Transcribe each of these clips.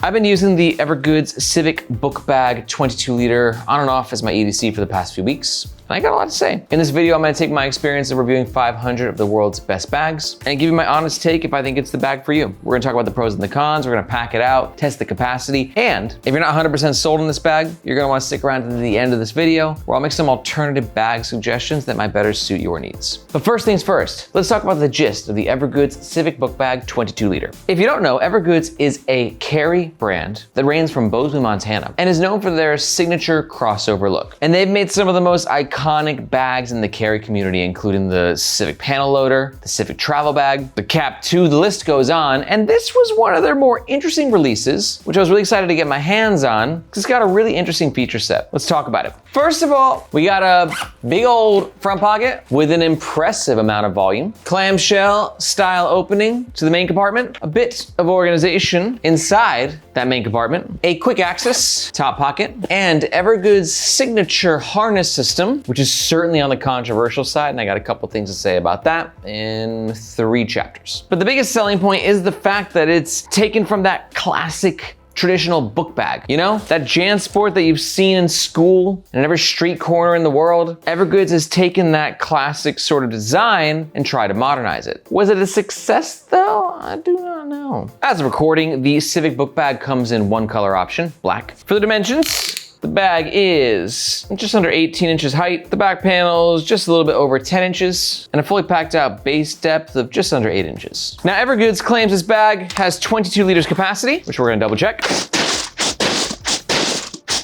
I've been using the Evergoods Civic book bag 22 liter on and off as my EDC for the past few weeks. And I got a lot to say. In this video, I'm gonna take my experience of reviewing 500 of the world's best bags and give you my honest take if I think it's the bag for you. We're gonna talk about the pros and the cons, we're gonna pack it out, test the capacity, and if you're not 100% sold on this bag, you're gonna wanna stick around to the end of this video where I'll make some alternative bag suggestions that might better suit your needs. But first things first, let's talk about the gist of the Evergoods Civic book bag 22 liter. If you don't know, Evergoods is a carry brand that reigns from Bozeman, Montana, and is known for their signature crossover look. And they've made some of the most iconic bags in the carry community, including the Civic panel loader, the Civic travel bag, the Cap 2, the list goes on. And this was one of their more interesting releases, which I was really excited to get my hands on, because it's got a really interesting feature set. Let's talk about it. First of all, we got a big old front pocket with an impressive amount of volume, clamshell style opening to the main compartment, a bit of organization inside that main compartment, a quick access top pocket, and Evergoods' signature harness system, which is certainly on the controversial side, and I got a couple things to say about that in 3 chapters. But the biggest selling point is the fact that it's taken from that classic traditional book bag, you know? That JanSport that you've seen in school and in every street corner in the world. Evergoods has taken that classic sort of design and tried to modernize it. Was it a success though? I do not know. As of recording, the Civic book bag comes in 1 color option, black. For the dimensions, the bag is just under 18 inches height. The back panel is just a little bit over 10 inches and a fully packed out base depth of just under 8 inches. Now, Evergoods claims this bag has 22 liters capacity, which we're gonna double check.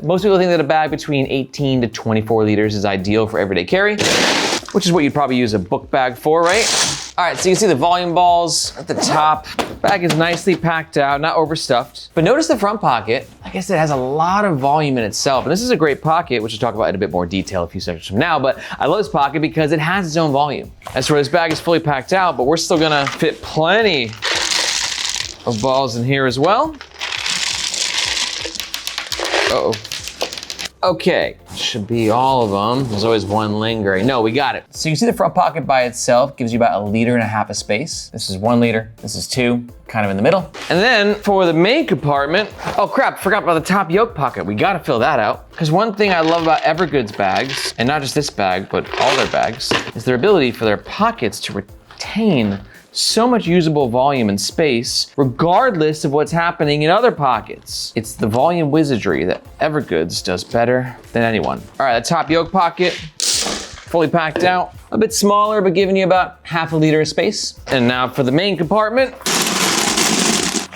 Most people think that a bag between 18 to 24 liters is ideal for everyday carry, which is what you'd probably use a book bag for, right? All right, so you can see the volume balls at the top. Bag is nicely packed out, not overstuffed. But notice the front pocket. Like I said, it has a lot of volume in itself. And this is a great pocket, which we'll talk about in a bit more detail a few seconds from now. But I love this pocket because it has its own volume. As for this bag is fully packed out, but we're still gonna fit plenty of balls in here as well. Uh-oh. Okay, should be all of them. There's always one lingering. No, we got it. So you can see the front pocket by itself gives you about 1.5 liters of space. This is 1 liter, this is 2, kind of in the middle. And then for the main compartment, oh crap, forgot about the top yoke pocket. We gotta fill that out. Because one thing I love about Evergoods bags, and not just this bag, but all their bags, is their ability for their pockets to retain so much usable volume and space, regardless of what's happening in other pockets. It's the volume wizardry that Evergoods does better than anyone. All right, the top yoke pocket, fully packed out. A bit smaller, but giving you about 0.5 liter of space. And now for the main compartment,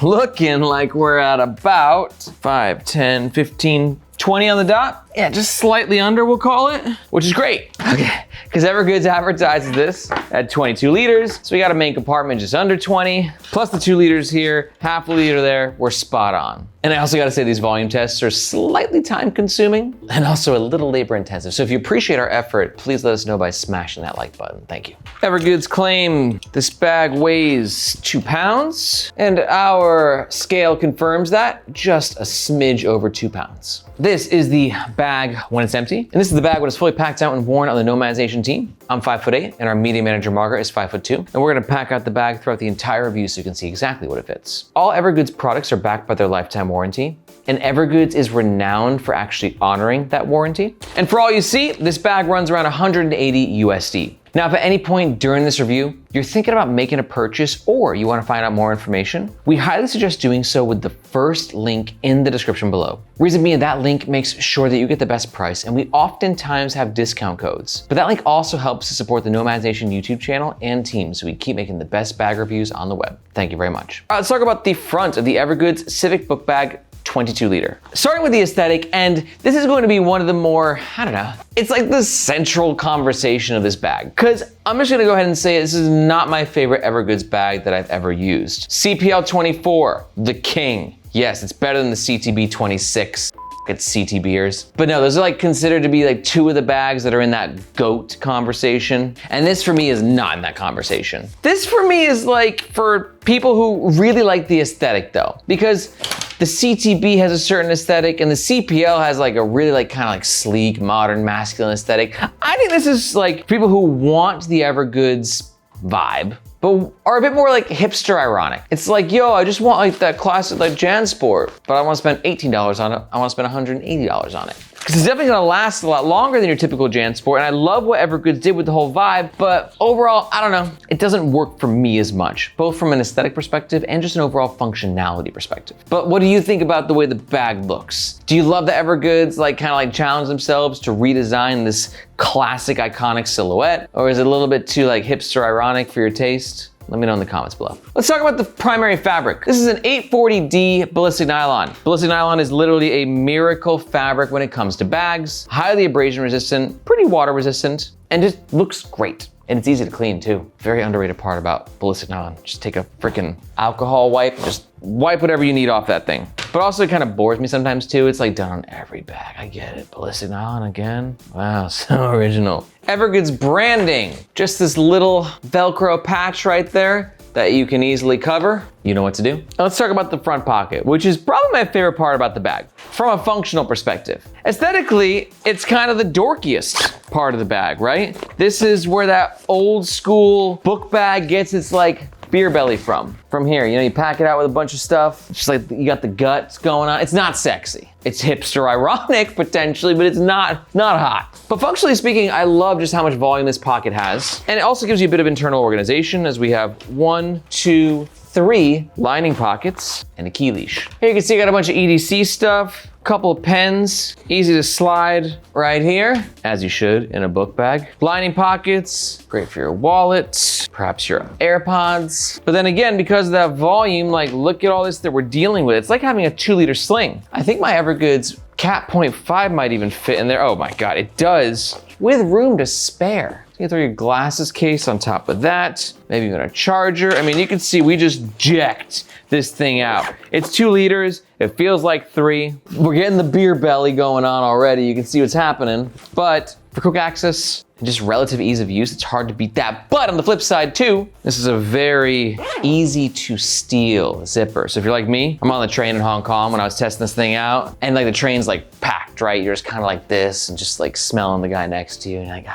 looking like we're at about 5, 10, 15, 20 on the dot. Yeah, just slightly under, we'll call it, which is great. Okay, because Evergoods advertises this at 22 liters. So we got a main compartment just under 20, plus the 2 liters here, 0.5 liter there, we're spot on. And I also gotta say these volume tests are slightly time consuming and also a little labor intensive. So if you appreciate our effort, please let us know by smashing that like button, thank you. Evergoods claim this bag weighs 2 pounds and our scale confirms that, just a smidge over 2 pounds. This is the bag when it's empty. And this is the bag when it's fully packed out and worn on the nomadization team. I'm 5'8", and our media manager, Margaret, is 5'2". And we're gonna pack out the bag throughout the entire review so you can see exactly what it fits. All Evergoods products are backed by their lifetime warranty. And Evergoods is renowned for actually honoring that warranty. And for all you see, this bag runs around 180 USD. Now, if at any point during this review, you're thinking about making a purchase or you wanna find out more information, we highly suggest doing so with the first link in the description below. Reason being, that link makes sure that you get the best price, and we oftentimes have discount codes. But that link also helps to support the Nomadization YouTube channel and team, so we keep making the best bag reviews on the web. Thank you very much. All right, let's talk about the front of the Evergoods Civic book bag 22 liter. Starting with the aesthetic, and this is going to be one of the more, I don't know, it's like the central conversation of this bag. Cause I'm just gonna go ahead and say this is not my favorite Evergoods bag that I've ever used. CPL24, the king. Yes, it's better than the CTB26. It's CTBers. But no, those are like considered to be like 2 of the bags that are in that GOAT conversation. And this for me is not in that conversation. This for me is like for people who really like the aesthetic though, because the CTB has a certain aesthetic and the CPL has like a really like kind of like sleek, modern, masculine aesthetic. I think this is like people who want the Evergoods vibe, but are a bit more like hipster ironic. It's like, yo, I just want like that classic like JanSport, but I want to spend $18 on it. I want to spend $180 on it. Because it's definitely gonna last a lot longer than your typical JanSport, and I love what Evergoods did with the whole vibe, but overall, I don't know, it doesn't work for me as much, both from an aesthetic perspective and just an overall functionality perspective. But what do you think about the way the bag looks? Do you love that Evergoods kind of challenge themselves to redesign this classic iconic silhouette? Or is it a little bit too hipster ironic for your taste? Let me know in the comments below. Let's talk about the primary fabric. This is an 840D ballistic nylon. Ballistic nylon is literally a miracle fabric when it comes to bags. Highly abrasion resistant, pretty water resistant, and just looks great. And it's easy to clean too. Very underrated part about ballistic nylon. Just take a freaking alcohol wipe, just wipe whatever you need off that thing. But also it kind of bores me sometimes too. It's done on every bag. I get it. Ballistic nylon again. Wow, so original. Evergoods branding. Just this little Velcro patch right there that you can easily cover. You know what to do. Now let's talk about the front pocket, which is probably my favorite part about the bag from a functional perspective. Aesthetically, it's kind of the dorkiest part of the bag, right? This is where that old school book bag gets its beer belly from here. You pack it out with a bunch of stuff. It's just you got the guts going on. It's not sexy. It's hipster ironic potentially, but it's not hot. But functionally speaking, I love just how much volume this pocket has. And it also gives you a bit of internal organization as we have 1, 2, 3 lining pockets and a key leash. Here you can see I got a bunch of EDC stuff, a couple of pens, easy to slide right here, as you should in a book bag. Lining pockets, great for your wallet, perhaps your AirPods. But then again, because of that volume, look at all this that we're dealing with. It's like having a 2-liter sling. I think my Evergoods Cat 0.5 might even fit in there. Oh my God, it does, with room to spare. You can throw your glasses case on top of that, maybe even a charger. I mean, you can see we just jacked this thing out. It's 2 liters, it feels like 3. We're getting the beer belly going on already. You can see what's happening. But for quick access and just relative ease of use, it's hard to beat that. But on the flip side too, this is a very easy to steal zipper. So if you're like me, I'm on the train in Hong Kong when I was testing this thing out, and the train's packed, right? You're just kind of like this and just smelling the guy next to you, and you're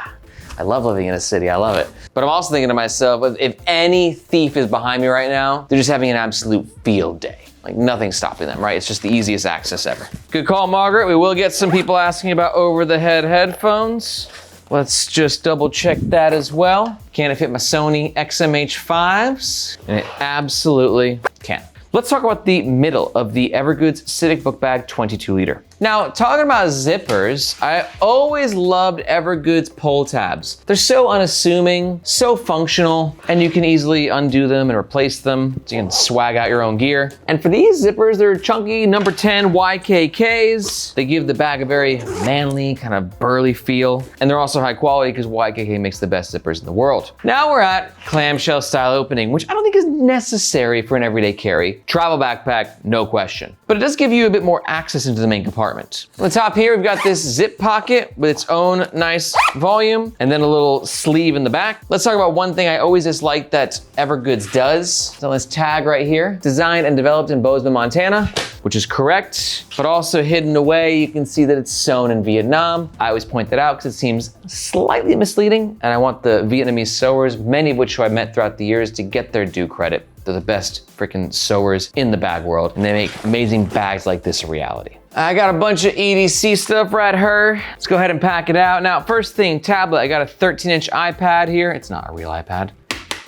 I love living in a city, I love it. But I'm also thinking to myself, if any thief is behind me right now, they're just having an absolute field day. Nothing's stopping them, right? It's just the easiest access ever. Good call, Margaret. We will get some people asking about over-the-head headphones. Let's just double check that as well. Can it fit my Sony XMH5s? And it absolutely can. Let's talk about the middle of the Evergoods Civic book bag 22 liter. Now, talking about zippers, I always loved Evergoods pull tabs. They're so unassuming, so functional, and you can easily undo them and replace them so you can swag out your own gear. And for these zippers, they're chunky number 10 YKKs. They give the bag a very manly, kind of burly feel. And they're also high quality because YKK makes the best zippers in the world. Now we're at clamshell style opening, which I don't think is necessary for an everyday carry. Travel backpack, no question. But it does give you a bit more access into the main compartment. On the top here, we've got this zip pocket with its own nice volume and then a little sleeve in the back. Let's talk about one thing I always disliked that Evergoods does. It's on this tag right here. Designed and developed in Bozeman, Montana, which is correct, but also hidden away, you can see that it's sewn in Vietnam. I always point that out because it seems slightly misleading, and I want the Vietnamese sewers, many of which I've met throughout the years, to get their due credit. They're the best freaking sewers in the bag world, and they make amazing bags like this a reality. I got a bunch of EDC stuff right here. Let's go ahead and pack it out. Now, first thing, tablet. I got a 13-inch iPad here. It's not a real iPad.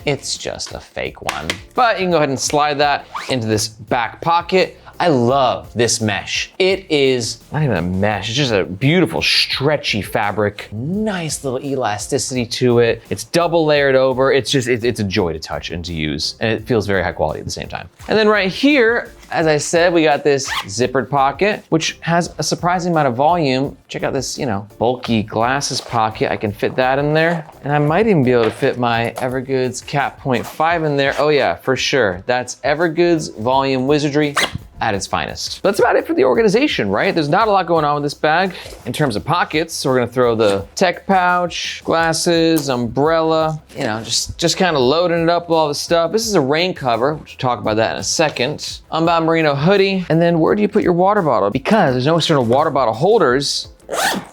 It's just a fake one. But you can go ahead and slide that into this back pocket. I love this mesh. It is not even a mesh, it's just a beautiful stretchy fabric. Nice little elasticity to it. It's double layered over. It's a joy to touch and to use. And it feels very high quality at the same time. And then right here, as I said, we got this zippered pocket, which has a surprising amount of volume. Check out this, bulky glasses pocket. I can fit that in there. And I might even be able to fit my Evergoods Cat 0.5 in there. Oh yeah, for sure. That's Evergoods volume wizardry at its finest. That's about it for the organization, right? There's not a lot going on with this bag in terms of pockets. So we're gonna throw the tech pouch, glasses, umbrella, just kind of loading it up with all the stuff. This is a rain cover, which we'll talk about that in a second. Unbound merino hoodie. And then where do you put your water bottle? Because there's no external water bottle holders,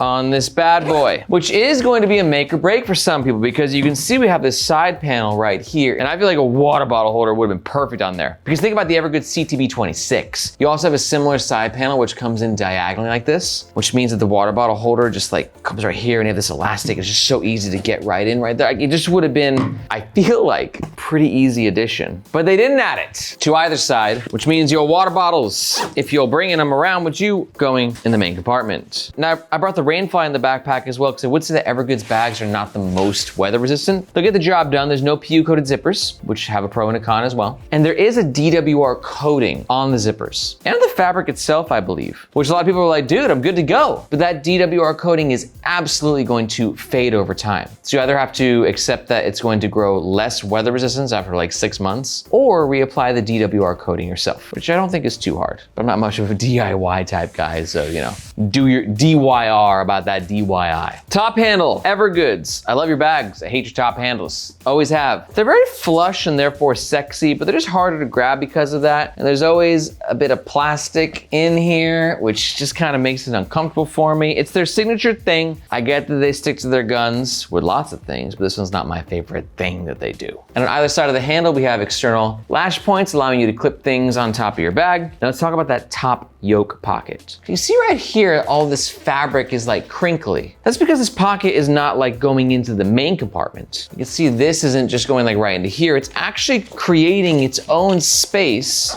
on this bad boy, which is going to be a make or break for some people because you can see we have this side panel right here. And I feel like a water bottle holder would have been perfect on there. Because think about the Evergoods CTB20. You also have a similar side panel which comes in diagonally like this, which means that the water bottle holder just like comes right here and you have this elastic. It's just so easy to get right in right there. It just would have been, I feel like, pretty easy addition. But they didn't add it to either side, which means your water bottles, if you're bringing them around with you, going in the main compartment. Now, I brought the Rainfly in the backpack as well because I would say that Evergoods bags are not the most weather resistant. They'll get the job done. There's no PU coated zippers, which have a pro and a con as well. And there is a DWR coating on the zippers and the fabric itself, I believe, which a lot of people are like, dude, I'm good to go. But that DWR coating is absolutely going to fade over time. So you either have to accept that it's going to grow less weather resistance after like 6 months, or reapply the DWR coating yourself, which I don't think is too hard. But I'm not much of a DIY type guy, so you know, do your DYR about that DYI. Top handle, Evergoods. I love your bags. I hate your top handles. Always have. They're very flush and therefore sexy, but they're just harder to grab because of that. And there's always a bit of plastic in here, which just kind of makes it uncomfortable for me. It's their signature thing. I get that they stick to their guns with lots of things, but this one's not my favorite thing that they do. And on either side of the handle, we have external lash points allowing you to clip things on top of your bag. Now let's talk about that top yoke pocket. You see right here, all this fabric is like crinkly. That's because this pocket is not like going into the main compartment. You can see this isn't just going like right into here. It's actually creating its own space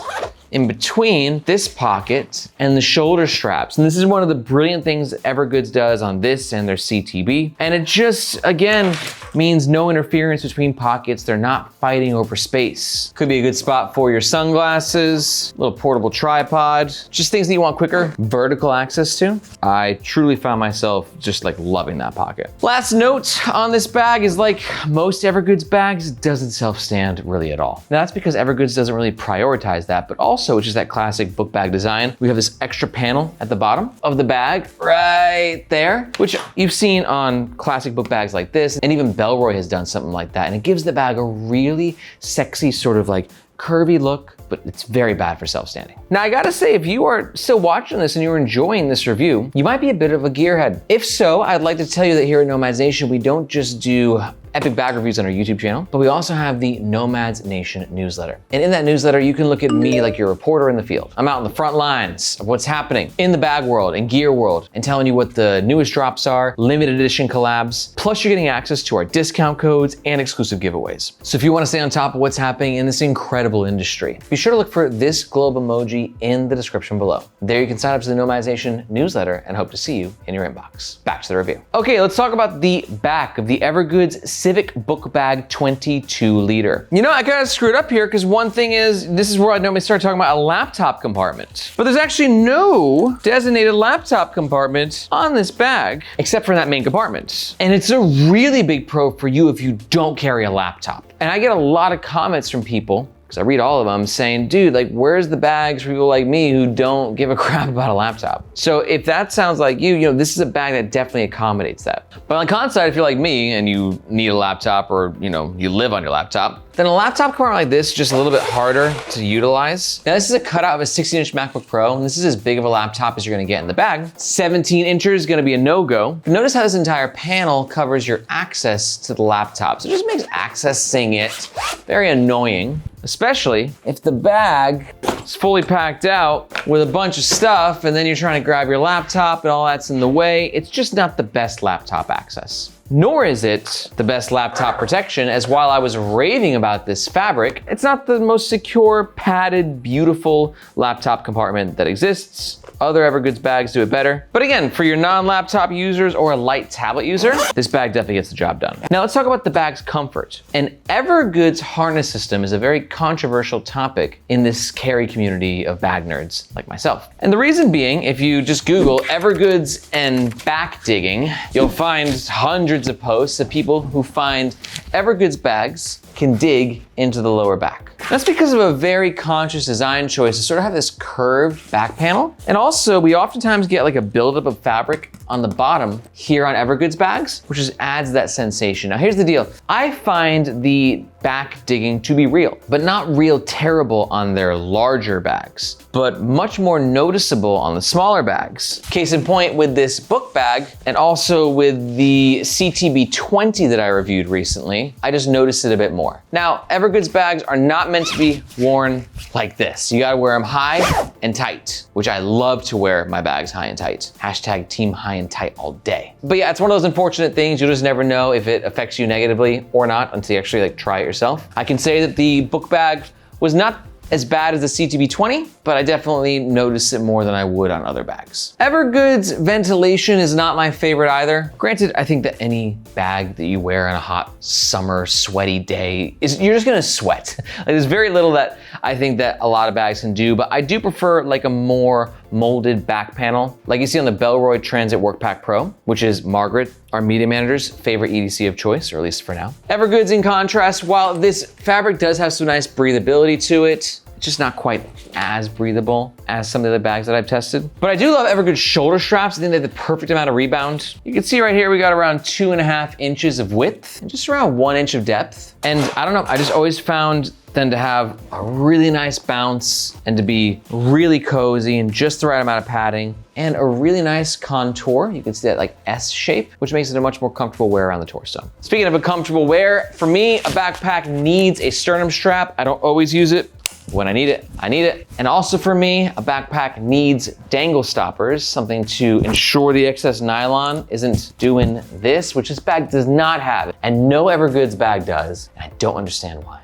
in between this pocket and the shoulder straps. And this is one of the brilliant things that Evergoods does on this and their CTB. And it just, again, means no interference between pockets. They're not fighting over space. Could be a good spot for your sunglasses, little portable tripod, just things that you want quicker vertical access to. I truly found myself just like loving that pocket. Last note on this bag is like most Evergoods bags, it doesn't self-stand really at all. Now that's because Evergoods doesn't really prioritize that, but also, which is that classic book bag design, we have this extra panel at the bottom of the bag right there, which you've seen on classic book bags like this, and even Belroy has done something like that, and it gives the bag a really sexy sort of like curvy look, but it's very bad for self-standing. Now I gotta say, if you are still watching this and you're enjoying this review, you might be a bit of a gearhead. If so, I'd like to tell you that here at Nomads Nation, we don't just do epic bag reviews on our YouTube channel, but we also have the Nomads Nation newsletter. And in that newsletter, you can look at me like you're a reporter in the field. I'm out in the front lines of what's happening in the bag world and gear world and telling you what the newest drops are, limited edition collabs, plus you're getting access to our discount codes and exclusive giveaways. So if you wanna stay on top of what's happening in this incredible industry, be sure to look for this globe emoji in the description below. There you can sign up to the Nomads Nation newsletter and hope to see you in your inbox. Back to the review. Okay, let's talk about the back of the Evergoods Civic book bag 22 liter. You know, I kind of screwed up here because one thing is, this is where I normally start talking about a laptop compartment, but there's actually no designated laptop compartment on this bag, except for that main compartment. And it's a really big pro for you if you don't carry a laptop. And I get a lot of comments from people, because I read all of them, saying, dude, like, where's the bags for people like me who don't give a crap about a laptop? So if that sounds like you know, this is a bag that definitely accommodates that. But on the con side, if you're like me and you need a laptop or, you know, you live on your laptop, then a laptop compartment like this is just a little bit harder to utilize. Now this is a cutout of a 16-inch MacBook Pro, and this is as big of a laptop as you're gonna get in the bag. 17 inches is gonna be a no-go. Notice how this entire panel covers your access to the laptop. So it just makes accessing it very annoying, especially if the bag is fully packed out with a bunch of stuff and then you're trying to grab your laptop and all that's in the way. It's just not the best laptop access. Nor is it the best laptop protection, as while I was raving about this fabric, it's not the most secure, padded, beautiful laptop compartment that exists. Other Evergoods bags do it better. But again, for your non-laptop users or a light tablet user, this bag definitely gets the job done. Now let's talk about the bag's comfort. An Evergoods harness system is a very controversial topic in this carry community of bag nerds like myself. And the reason being, if you just Google Evergoods and back digging, you'll find hundreds of posts of people who find Evergoods bags can dig into the lower back. That's because of a very conscious design choice to sort of have this curved back panel. And also we oftentimes get like a buildup of fabric on the bottom here on Evergoods bags, which just adds that sensation. Now here's the deal. I find the back digging to be real, but not real terrible on their larger bags, but much more noticeable on the smaller bags. Case in point with this book bag, and also with the CTB20 that I reviewed recently, I just noticed it a bit more. Now, Evergoods bags are not meant to be worn like this. You gotta wear them high and tight, which I love to wear my bags high and tight. Hashtag team high and tight all day. But yeah, it's one of those unfortunate things. You'll just never know if it affects you negatively or not until you actually try it yourself. I can say that the book bag was not as bad as the CTB20, but I definitely noticed it more than I would on other bags. Evergoods ventilation is not my favorite either. Granted, I think that any bag that you wear on a hot summer sweaty day you're just gonna sweat. There's very little that I think that a lot of bags can do, but I do prefer like a more molded back panel, like you see on the Bellroy Transit Workpack Pro, which is Margaret, our media manager's favorite EDC of choice, or at least for now. Evergoods, in contrast, while this fabric does have some nice breathability to it, it's just not quite as breathable as some of the other bags that I've tested. But I do love Evergoods shoulder straps. I think they have the perfect amount of rebound. You can see right here, we got around 2.5 inches of width and just around 1 inch of depth. And I don't know, I just always found them to have a really nice bounce and to be really cozy and just the right amount of padding and a really nice contour. You can see that like S shape, which makes it a much more comfortable wear around the torso. Speaking of a comfortable wear, for me, a backpack needs a sternum strap. I don't always use it. When I need it, I need it. And also for me, a backpack needs dangle stoppers, something to ensure the excess nylon isn't doing this, which this bag does not have. And no Evergoods bag does, and I don't understand why.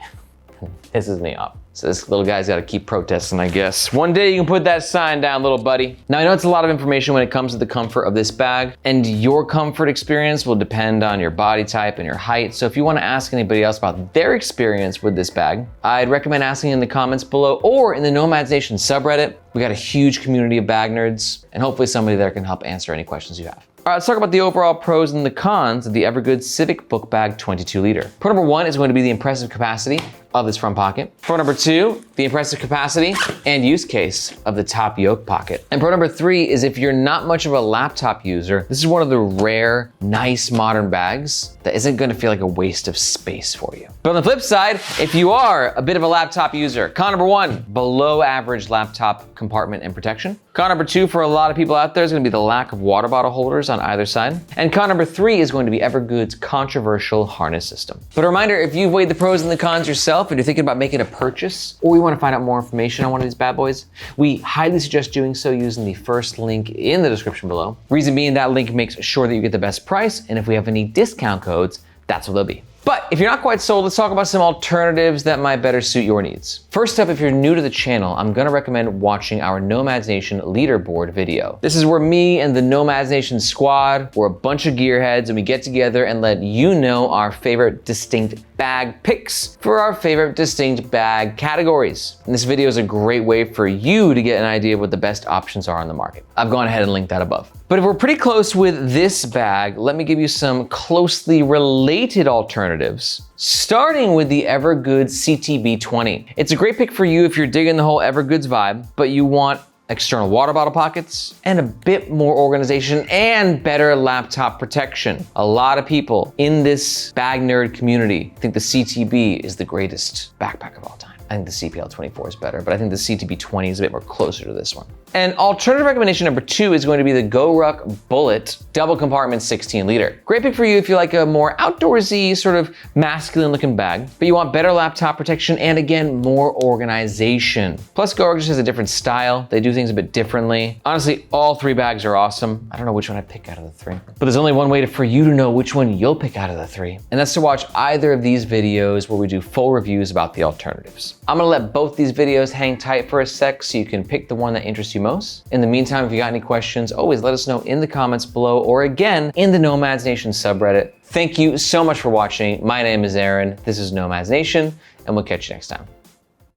It pisses me off. So this little guy's gotta keep protesting, I guess. One day you can put that sign down, little buddy. Now I know it's a lot of information when it comes to the comfort of this bag, and your comfort experience will depend on your body type and your height. So if you wanna ask anybody else about their experience with this bag, I'd recommend asking in the comments below or in the Nomads Nation subreddit. We got a huge community of bag nerds, and hopefully somebody there can help answer any questions you have. All right, let's talk about the overall pros and the cons of the Evergoods Civic Book Bag 22 liter. Pro number 1 is going to be the impressive capacity of this front pocket. Pro number 2, the impressive capacity and use case of the top yoke pocket. And pro number 3 is if you're not much of a laptop user, this is one of the rare, nice modern bags that isn't gonna feel like a waste of space for you. But on the flip side, if you are a bit of a laptop user, con number 1, below average laptop compartment and protection. Con number 2 for a lot of people out there is gonna be the lack of water bottle holders on either side. And con number 3 is going to be Evergoods' controversial harness system. But a reminder, if you've weighed the pros and the cons yourself and you're thinking about making a purchase, or you want to find out more information on one of these bad boys, we highly suggest doing so using the first link in the description below. Reason being, that link makes sure that you get the best price, and if we have any discount codes, that's what they'll be. But if you're not quite sold, let's talk about some alternatives that might better suit your needs. First up, if you're new to the channel, I'm gonna recommend watching our Nomads Nation leaderboard video. This is where me and the Nomads Nation squad, we're a bunch of gearheads, and we get together and let you know our favorite distinct bag picks for our favorite distinct bag categories. And this video is a great way for you to get an idea of what the best options are on the market. I've gone ahead and linked that above. But if we're pretty close with this bag, let me give you some closely related alternatives, starting with the Evergoods CTB20. It's a great pick for you if you're digging the whole Evergoods vibe, but you want external water bottle pockets and a bit more organization and better laptop protection. A lot of people in this bag nerd community think the CTB is the greatest backpack of all time. I think the CPL24 is better, but I think the CTB20 is a bit more closer to this one. And alternative recommendation number 2 is going to be the GORUCK Bullet double compartment 16 liter. Great pick for you if you like a more outdoorsy, sort of masculine looking bag, but you want better laptop protection and again, more organization. Plus GORUCK just has a different style. They do things a bit differently. Honestly, all 3 bags are awesome. I don't know which one I'd pick out of the 3, but there's only one way for you to know which one you'll pick out of the 3. And that's to watch either of these videos where we do full reviews about the alternatives. I'm gonna let both these videos hang tight for a sec so you can pick the one that interests you most. In the meantime, if you got any questions, always let us know in the comments below or again in the Nomads Nation subreddit. Thank you so much for watching. My name is Aaron. This is Nomads Nation, and we'll catch you next time.